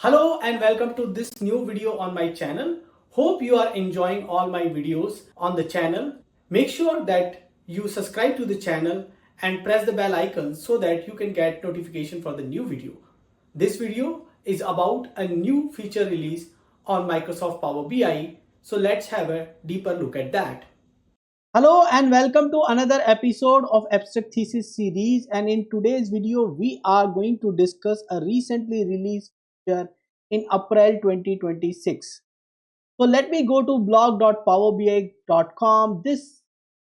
Hello and welcome to this new video on my channel. Hope you are enjoying all my videos on the channel. Make sure that you subscribe to the channel and press the bell icon so that you can get notification for the new video. This video is about a new feature release on Microsoft Power BI. So let's have a deeper look at that. Hello and welcome to another episode of Abstract Thesis series, and in today's video we are going to discuss a recently released feature in April 2026. So let me go to blog.powerbi.com. This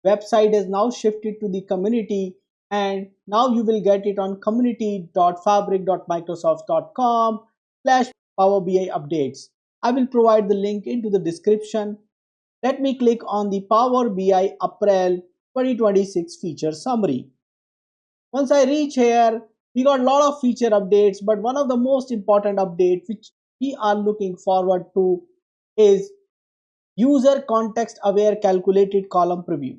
website is now shifted to the community, and now you will get it on community.fabric.microsoft.com slash Power BI updates. I will provide the link into the description. Let me click on the Power BI April 2026 feature summary. Once I reach here, we got a lot of feature updates, but one of the most important updates which we are looking forward to is user context aware calculated column preview.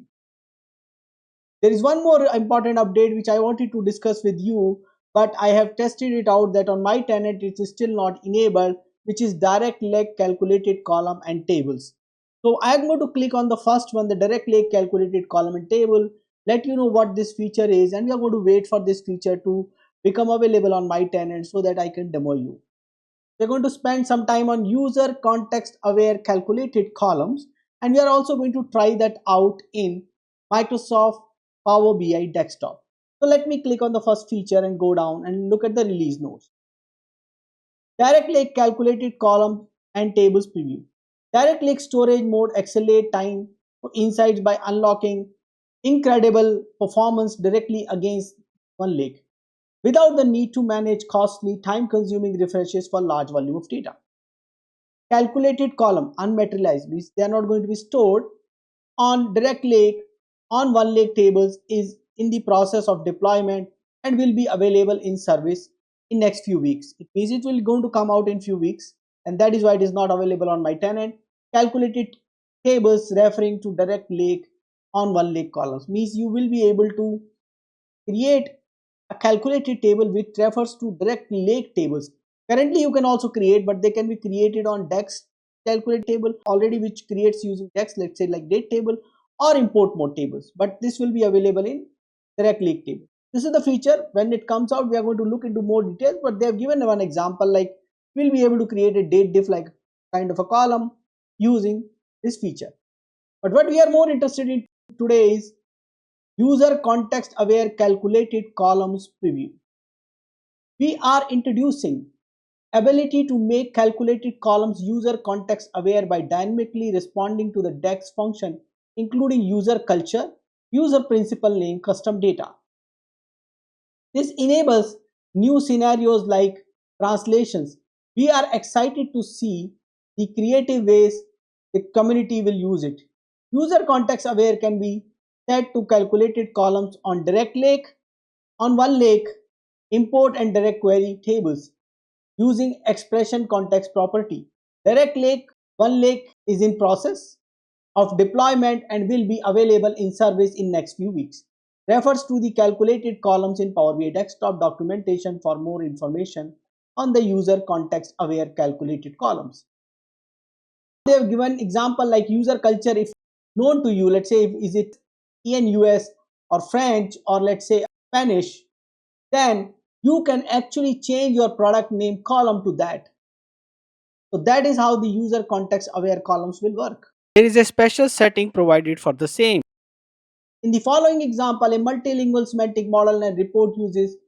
There is one more important update which I wanted to discuss with you, but I have tested it out that on my tenant it is still not enabled, which is direct lake calculated column and tables. So I am going to click on the first one, the direct lake calculated column and table, let you know what this feature is, and we are going to wait for this feature to become available on my tenant so that I can demo you. We're going to spend some time on user context aware calculated columns, and we are also going to try that out in Microsoft Power BI desktop. So let me click on the first feature and go down and look at the release notes. Direct lake calculated column and tables preview. Direct lake storage mode accelerate time for insights by unlocking incredible performance directly against one lake without the need to manage costly time-consuming refreshes for large volume of data. Calculated column unmaterialized means they are not going to be stored on direct lake on one lake tables is in the process of deployment and will be available in service in next few weeks. It means it will going to come out in few weeks, and that is why it is not available on my tenant. Calculated tables referring to direct lake on one lake columns means you will be able to create a calculated table which refers to direct lake tables. Currently you can also create, but they can be created on DEX calculate table already, which creates using DEX, let's say like date table or import mode tables, but this will be available in direct lake table. This is the feature. When it comes out, we are going to look into more details, but they have given one example like we'll be able to create a date diff like kind of a column using this feature. But what we are more interested in today is user context aware calculated columns preview. We are introducing ability to make calculated columns user context aware by dynamically responding to the DEX function, including user culture, user principal name, custom data. This enables new scenarios like translations. We are excited to see the creative ways the community will use it. User context aware can be set to calculated columns on direct lake, on one lake, import and direct query tables using expression context property. Direct lake, one lake is in process of deployment and will be available in service in next few weeks. Refers to the calculated columns in Power BI desktop documentation for more information on the user context aware calculated columns. They have given example like user culture if known to you, let's say is it ENUS or French or let's say Spanish, then you can actually change your product name column to that. So that is how the user context aware columns will work. There is a special setting provided for the same. In the following example, a multilingual semantic model and report uses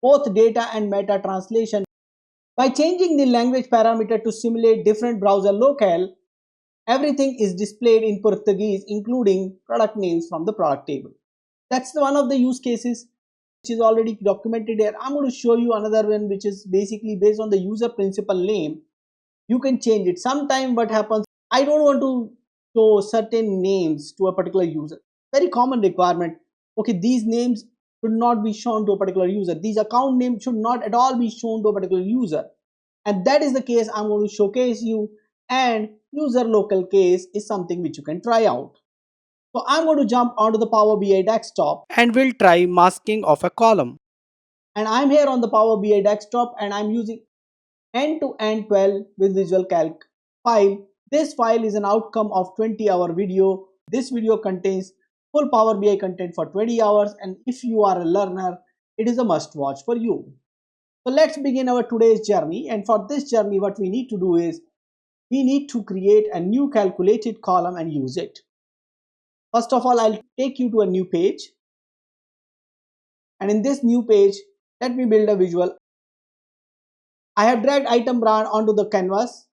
both data and meta translation. By changing the language parameter to simulate different browser locale, everything is displayed in Portuguese, including product names from the product table. That's one of the use cases which is already documented here. I'm going to show you another one which is basically based on the user principal name. You can change it. Sometime what happens, I don't want to show certain names to a particular user. Very common requirement. Okay, these names should not be shown to a particular user. These account names should not at all be shown to a particular user. And that is the case I'm going to showcase you, and user local case is something which you can try out. So I'm going to jump onto the Power BI desktop and we'll try masking of a column. And I'm here on the Power BI desktop and I'm using end-to-end 12 with Visual Calc file. This file is an outcome of 20-hour video. This video contains full Power BI content for 20 hours, and if you are a learner, it is a must watch for you. So let's begin our today's journey, and for this journey what we need to do is we need to create a new calculated column and use it. First of all, I'll take you to a new page, and in this new page let me build a visual. I have dragged item brand onto the canvas,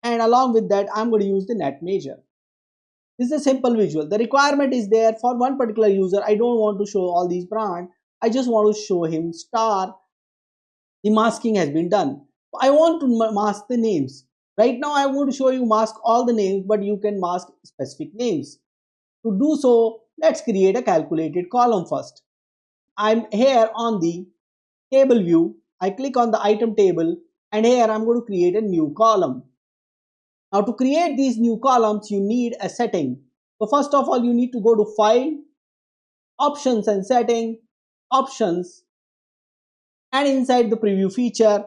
and along with that I'm going to use the net measure. This is a simple visual. The requirement is there for one particular user. I don't want to show all these brand. I just want to show him star. The masking has been done. I want to mask the names. Right now I want to show you mask all the names, but you can mask specific names. To do so, let's create a calculated column first. I'm here on the table view. I click on the item table, and here I'm going to create a new column. Now to create these new columns, you need a setting. So first of all, you need to go to File, Options and Setting, Options, and inside the preview feature,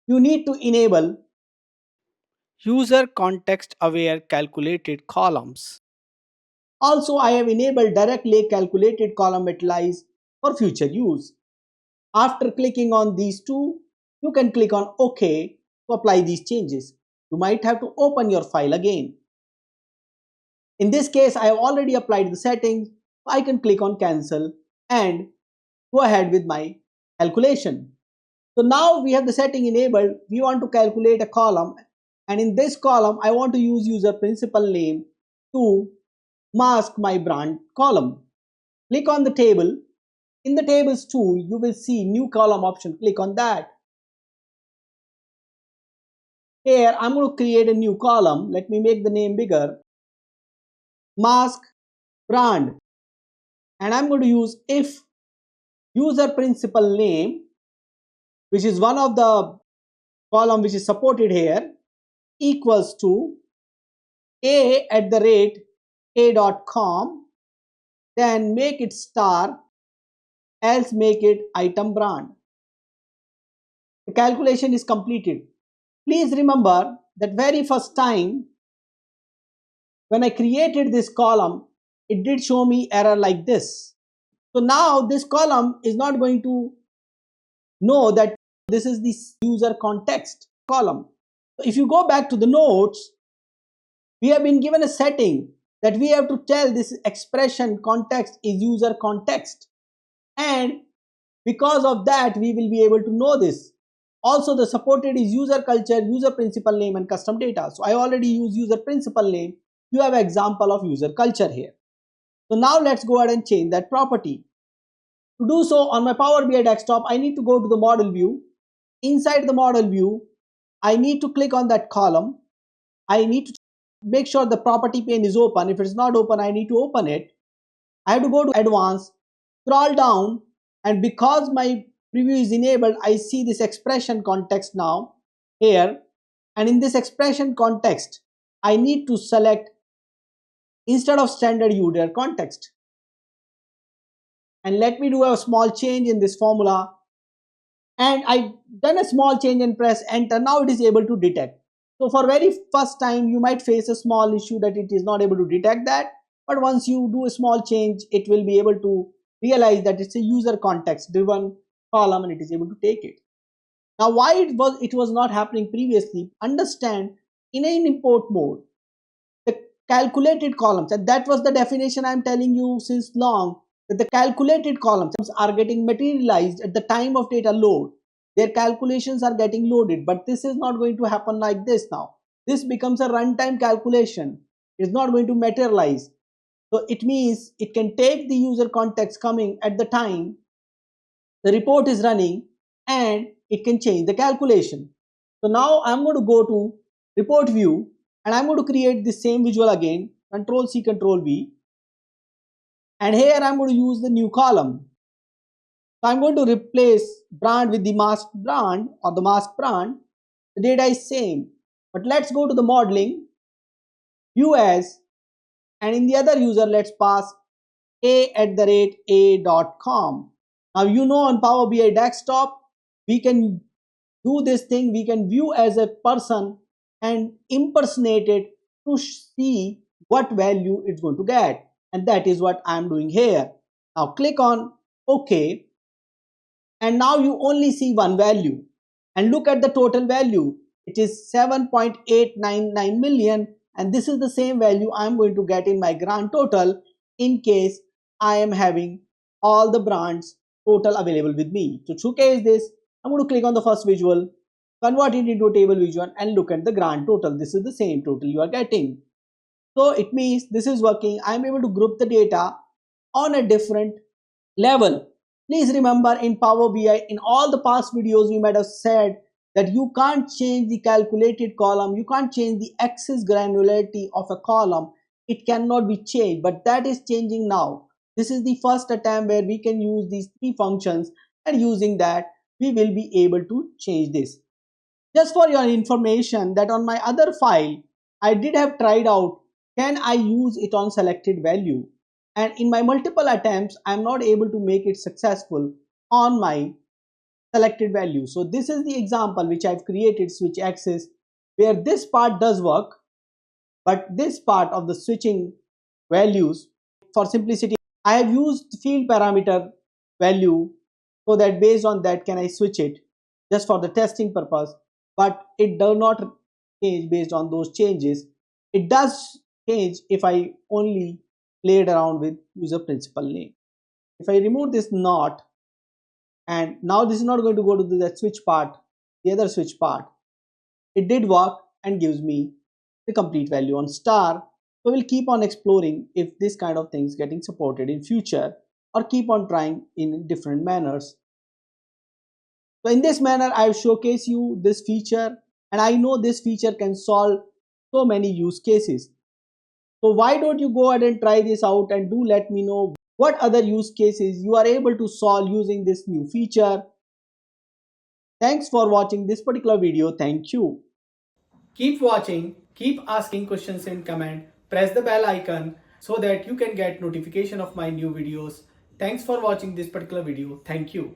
you need to enable User Context Aware Calculated Columns. Also, I have enabled directly calculated column utilize for future use. After clicking on these two, you can click on OK to apply these changes. You might have to open your file again. In this case, I have already applied the settings. I can click on cancel and go ahead with my calculation. So now we have the setting enabled. We want to calculate a column, and in this column I want to use user principal name to mask my brand column. Click on the table. In the tables tool, you will see new column option. Click on that. Here I'm going to create a new column. Let me make the name bigger. Mask brand, and I'm going to use if user principal name, which is one of the column which is supported here, equals to a@a.com, then make it star, else make it item brand. The calculation is completed. Please remember that very first time when I created this column, it did show me error like this. So now this column is not going to know that this is the user context column. So if you go back to the notes, we have been given a setting that we have to tell this expression context is user context, and because of that we will be able to know this. Also, the supported is UserCulture, UserPrincipalName, and custom data. So I already use UserPrincipalName. You have an example of UserCulture here. So now let's go ahead and change that property. To do so, on my Power BI desktop, I need to go to the model view. Inside the model view, I need to click on that column. I need to make sure the property pane is open. If it's not open, I need to open it. I have to go to advanced, scroll down, and because my preview is enabled, I see this expression context now here. And in this expression context, I need to select instead of standard user context. And let me do a small change in this formula. And I've done a small change and press enter. Now it is able to detect. So for very first time, you might face a small issue that it is not able to detect that. But once you do a small change, it will be able to realize that it's a user context driven column, and it is able to take it. Now why it was not happening previously, understand, in an import mode, the calculated columns, and that was the definition I'm telling you since long, that the calculated columns are getting materialized at the time of data load. Their calculations are getting loaded, but this is not going to happen like this now. This becomes a runtime calculation. It's not going to materialize. So it means it can take the user context coming at the time the report is running, and it can change the calculation. So now I'm going to go to report view, and I'm going to create the same visual again, Control C, Control V. And here I'm going to use the new column. So I'm going to replace brand with the masked brand or the masked brand. The data is same. But let's go to the modeling, view as, and in the other user, let's pass a@a.com. Now you know on Power BI desktop, we can do this thing, we can view as a person and impersonate it to see what value it's going to get. And that is what I'm doing here. Now click on OK, and now you only see one value. And look at the total value. It is 7.899 million, and this is the same value I'm going to get in my grand total in case I am having all the brands total available with me. To showcase this, I'm going to click on the first visual, convert it into a table visual, and look at the grand total. This is the same total you are getting. So it means this is working. I'm able to group the data on a different level. Please remember, in Power BI, in all the past videos, we might have said that you can't change the calculated column, you can't change the axis granularity of a column. It cannot be changed, but that is changing now. This is the first attempt where we can use these three functions, and using that, we will be able to change this. Just for your information, that on my other file, I did have tried out, can I use it on selected value? And in my multiple attempts, I'm not able to make it successful on my selected value. So this is the example which I've created, switch axis, where this part does work, but this part of the switching values, for simplicity, I have used field parameter value, so that based on that can I switch it just for the testing purpose, but it does not change based on those changes. It does change if I only played around with user principal name. If I remove this not, and now this is not going to go to the switch part, the other switch part, it did work and gives me the complete value on star. So we'll keep on exploring if this kind of things getting supported in future, or keep on trying in different manners. So in this manner, I've showcased you this feature, and I know this feature can solve so many use cases. So why don't you go ahead and try this out, and do let me know what other use cases you are able to solve using this new feature. Thanks for watching this particular video. Thank you. Keep watching, keep asking questions in comment, press the bell icon so that you can get notification of my new videos. Thanks for watching this particular video. Thank you.